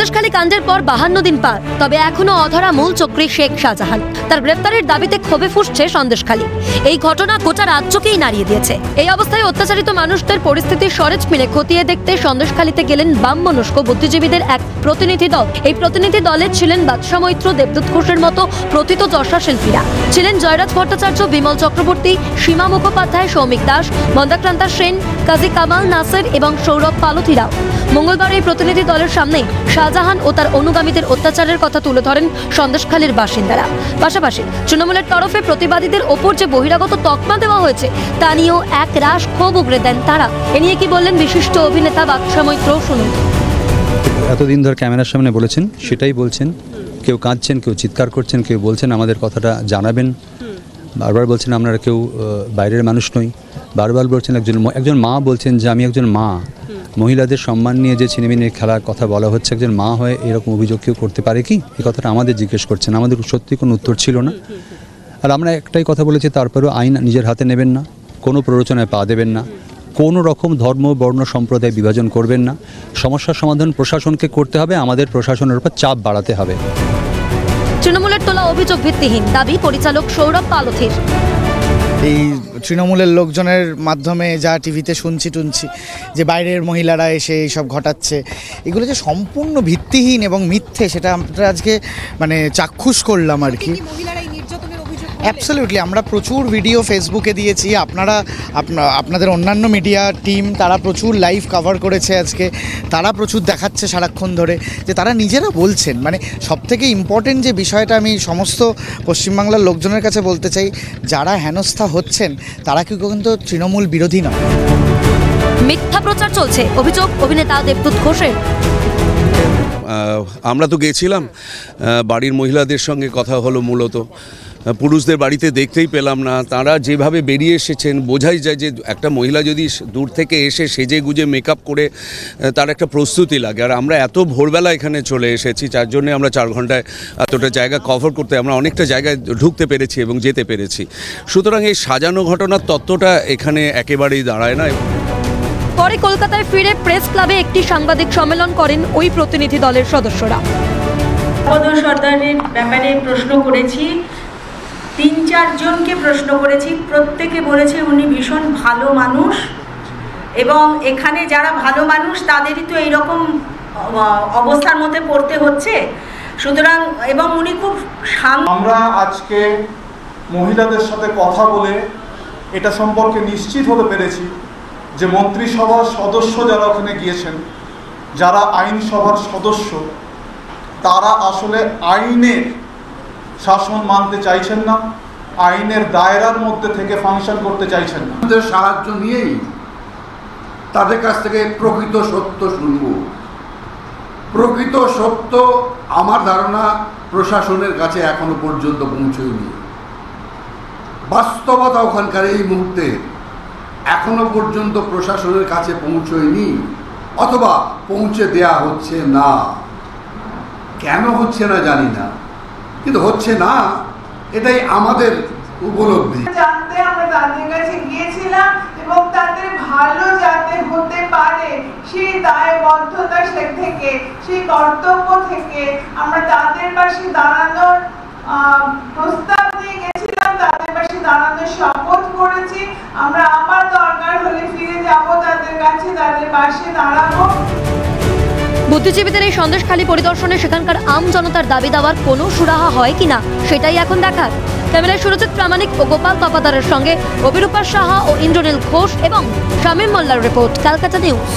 সন্দেশখালী কাণ্ডের পর 52 দিন পার, তবে এখনো অধরা মূল চক্রী শেখ শাহজাহান। তার গ্রেফতারের দাবিতে ক্ষোভে ফুঁসছে সন্দেশখালী। এই ঘটনা গোটা রাজ্যকেই নাড়িয়ে দিয়েছে। এই অবস্থায় অত্যাচারিত মানুষদের পরিস্থিতির সরেজ মিলে খতিয়ে দেখতে সন্দেশখালীতে গেলেন বামমনস্ক বুদ্ধিজীবীদের এক প্রতিনিধি দল। এই প্রতিনিধি দলে ছিলেন বাদশা মৈত্র, দেবদূত ঘোষের মতো প্রথিত যশা শিল্পীরা, ছিলেন জয়রাজ ভট্টাচার্য, বিমল চক্রবর্তী, সীমা মুখোপাধ্যায়, সৌমিক দাস, মন্দাক্রান্তা সেন, কাজী কামাল নাসের এবং সৌরভ পালথিরাও। মঙ্গলবার এই প্রতিনিধি দলের সামনে শাহজাহান ও তার অনুগামীদের অত্যাচারের কথা তুলে ধরেন সন্দেশখালীর বাসিন্দারা। পাশাপাশি তৃণমূলের তরফে প্রতিবাদীদের ওপর যে বহিরাগত তকমা দেওয়া হয়েছে তা নিয়েও এক রাশ ক্ষোভ উগরে দেন তারা। এ নিয়ে কি বললেন বিশিষ্ট অভিনেতা বাদশা মৈত্র, শুনুন। এতদিন ধরে ক্যামেরার সামনে বলেছেন, সেটাই বলছেন। কেউ কাঁদছেন, কেউ চিৎকার করছেন, কেউ বলছেন আমাদের কথাটা জানাবেন। বারবার বলছেন আমরা কেউ বাইরের মানুষ নই। বারবার বলছেন একজন মা বলছেন যে আমি একজন মা। মহিলাদের সম্মান নিয়ে যে ছিনিমিনি খেলার কথা বলা হচ্ছে, একজন মা হয়ে এরকম অভিযোগ কেউ করতে পারে কি? এই কথাটা আমাদের জিজ্ঞেস করছেন। আমাদের সত্যি কোনো উত্তর ছিল না। আর আমরা একটাই কথা বলেছি, তারপরেও আইন নিজের হাতে নেবেন না, কোনো প্ররোচনায় পা দেবেন না, কোনো রকম ধর্ম বর্ণ সম্প্রদায় বিভাজন করবেন না। সমস্যার সমাধান প্রশাসনকে করতে হবে, আমাদের প্রশাসনের উপর চাপ বাড়াতে হবে। তৃণমূলের তোলা অভিযোগ ভিত্তিহীন, দাবি পরিচালক সৌরভ পালথির। এই তৃণমূলের লোকজনের মাধ্যমে যা টিভিতে শুনছি যে বাইরের মহিলারা এসে এইসব ঘটাচ্ছে, এগুলো যে সম্পূর্ণ ভিত্তিহীন এবং মিথ্যে, সেটা আমরা আজকে চাক্ষুষ করলাম আর কি। অ্যাবসলিউটলি, আমরা প্রচুর ভিডিও ফেসবুকে দিয়েছি, আপনাদের অন্যান্য মিডিয়া টিম তারা প্রচুর লাইভ কভার করেছে আজকে, তারা প্রচুর দেখাচ্ছে সারাক্ষণ ধরে, যে তারা নিজেরা বলছেন। সবথেকে ইম্পর্টেন্ট যে বিষয়টা আমি সমস্ত পশ্চিমবাংলার লোকজনের কাছে বলতে চাই, যারা হেনস্থা হচ্ছেন তারা কিন্তু তৃণমূল বিরোধী নয়। মিথ্যা প্রচার চলছে, অভিযোগ অভিনেতা দেবদূত ঘোষের। আমরা তো গেছিলাম, বাড়ির মহিলাদের সঙ্গে কথা হলো, মূলত পুরুষদের বাড়িতে দেখতেই পেলাম না। তারা যেভাবে বেরিয়ে এসেছেন, বোঝাই যায় যে একটা মহিলা যদি দূর থেকে এসে সেজে গুজে মেকআপ করে তার একটা প্রস্তুতি লাগে। আর আমরা এত ভোরবেলা এখানে চলে এসেছি, যার জন্যে আমরা 4 ঘন্টায় এতটা জায়গা কভার করতে আমরা অনেকটা জায়গায় ঢুকতে পেরেছি এবং যেতে পেরেছি। সুতরাং এই সাজানো ঘটনার তত্ত্বটা এখানে একেবারেই দাঁড়ায় না। পরে কলকাতায় ফিরে প্রেস ক্লাবে একটি সাংবাদিক সম্মেলন করেন ওই প্রতিনিধি দলের সদস্যরা। সর্দারের ব্যাপারে প্রশ্ন করেছি, 3-4 জনকে প্রশ্ন করেছি, প্রত্যেকে বলেছে উনি ভীষণ ভালো মানুষ এবং এখানে যারা ভালো মানুষ তাদেরই তো এইরকম অবস্থার মধ্যে পড়তে হচ্ছে। সুতরাং এবং উনি খুব শান্ত। আমরা আজকে মহিলাদের সাথে কথা বলে এটা সম্পর্কে নিশ্চিত হতে পেরেছি যে মন্ত্রিসভার সদস্য যারা ওখানে গিয়েছেন, যারা আইনসভার সদস্য, তারা আসলে আইনের শাসন মানতে চাইছেন না, আইনের দায়রার মধ্যে থেকে ফাংশন করতে চাইছেন না। আমাদের সাহায্য নিয়েই তাদের কাছ থেকে প্রকৃত সত্য শুনব। প্রকৃত সত্য আমার ধারণা প্রশাসনের কাছে এখনো পর্যন্ত পৌঁছয়নি। বাস্তবতা ওখানকার এই মুহূর্তে এখনো পর্যন্ত প্রশাসনের কাছে পৌঁছয়নি, অথবা পৌঁছে দেয়া হচ্ছে না। কেন হচ্ছে না জানি না, কিন্তু হচ্ছে না, এটাই আমাদের উপলব্ধি। জানতে আমরা তাদের কাছে গিয়েছিলাম এবং তাদের ভালো যাতে হতে পারে সেই দায়বদ্ধতা থেকে, সেই কর্তব্য থেকে আমরা তাদের পাশে দাঁড়ানোর প্রস্তাব নিয়ে গেছিলাম, তাদের পাশে দাঁড়ানোর শপথ করেছি। আমরা আবার দরকার হলে ফিরে যাব তাদের কাছে, তাদের পাশে দাঁড়াবো। বুদ্ধিজীবীদের এই সন্দেশখালী পরিদর্শনে সেখানকার আম জনতার দাবি দেওয়ার কোনো সুরাহা হয় কিনা সেটাই এখন দেখার। ক্যামেরায় সুরজিৎ প্রামাণিক ও গোপাল তপাদারের সঙ্গে অভিরূপা সাহা ও ইন্দ্রনীল ঘোষ এবং শামীম মোল্লার রিপোর্ট, ক্যালকাটা নিউজ।